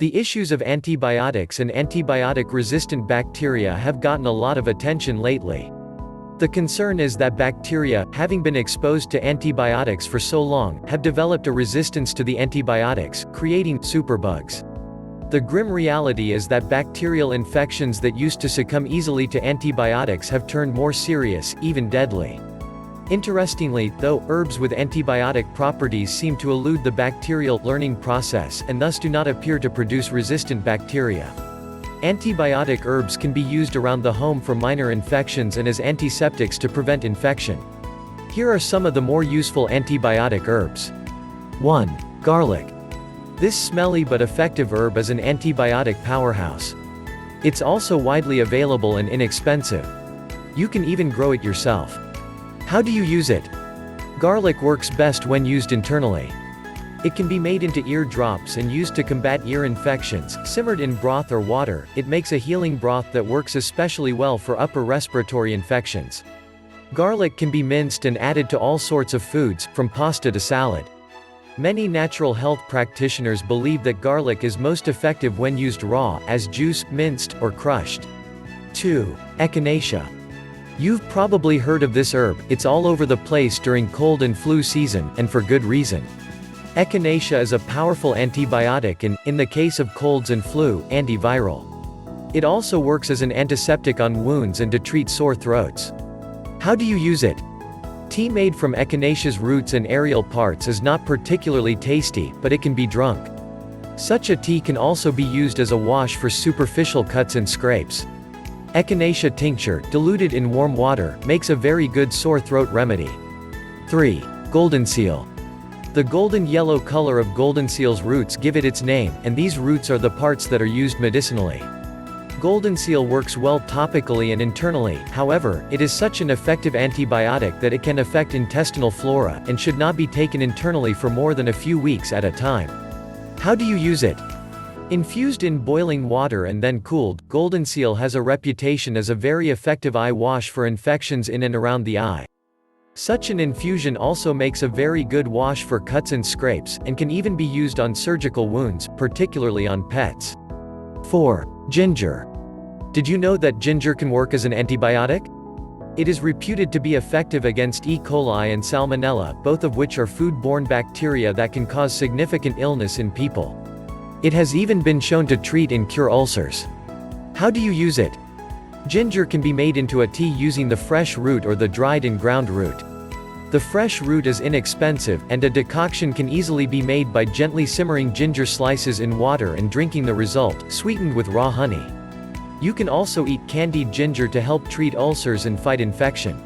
The issues of antibiotics and antibiotic-resistant bacteria have gotten a lot of attention lately. The concern is that bacteria, having been exposed to antibiotics for so long, have developed a resistance to the antibiotics, creating superbugs. The grim reality is that bacterial infections that used to succumb easily to antibiotics have turned more serious, even deadly. Interestingly, though, herbs with antibiotic properties seem to elude the bacterial learning process and thus do not appear to produce resistant bacteria. Antibiotic herbs can be used around the home for minor infections and as antiseptics to prevent infection. Here are some of the more useful antibiotic herbs. 1. Garlic. This smelly but effective herb is an antibiotic powerhouse. It's also widely available and inexpensive. You can even grow it yourself. How do you use it? Garlic works best when used internally. It can be made into ear drops and used to combat ear infections. Simmered in broth or water, it makes a healing broth that works especially well for upper respiratory infections. Garlic can be minced and added to all sorts of foods, from pasta to salad. Many natural health practitioners believe that garlic is most effective when used raw, as juice, minced, or crushed. 2. Echinacea. You've probably heard of this herb. It's all over the place during cold and flu season, and for good reason. Echinacea is a powerful antibiotic and, in the case of colds and flu, antiviral. It also works as an antiseptic on wounds and to treat sore throats. How do you use it? Tea made from echinacea's roots and aerial parts is not particularly tasty, but it can be drunk. Such a tea can also be used as a wash for superficial cuts and scrapes. Echinacea tincture, diluted in warm water, makes a very good sore throat remedy. 3. Goldenseal. The golden yellow color of goldenseal's roots give it its name, and these roots are the parts that are used medicinally. Goldenseal works well topically and internally, however, it is such an effective antibiotic that it can affect intestinal flora, and should not be taken internally for more than a few weeks at a time. How do you use it? Infused in boiling water and then cooled, goldenseal has a reputation as a very effective eye wash for infections in and around the eye. Such an infusion also makes a very good wash for cuts and scrapes, and can even be used on surgical wounds, particularly on pets. 4. Ginger. Did you know that ginger can work as an antibiotic? It is reputed to be effective against E. coli and salmonella, both of which are food-borne bacteria that can cause significant illness in people. It has even been shown to treat and cure ulcers. How do you use it? Ginger can be made into a tea using the fresh root or the dried and ground root. The fresh root is inexpensive, and a decoction can easily be made by gently simmering ginger slices in water and drinking the result, sweetened with raw honey. You can also eat candied ginger to help treat ulcers and fight infection.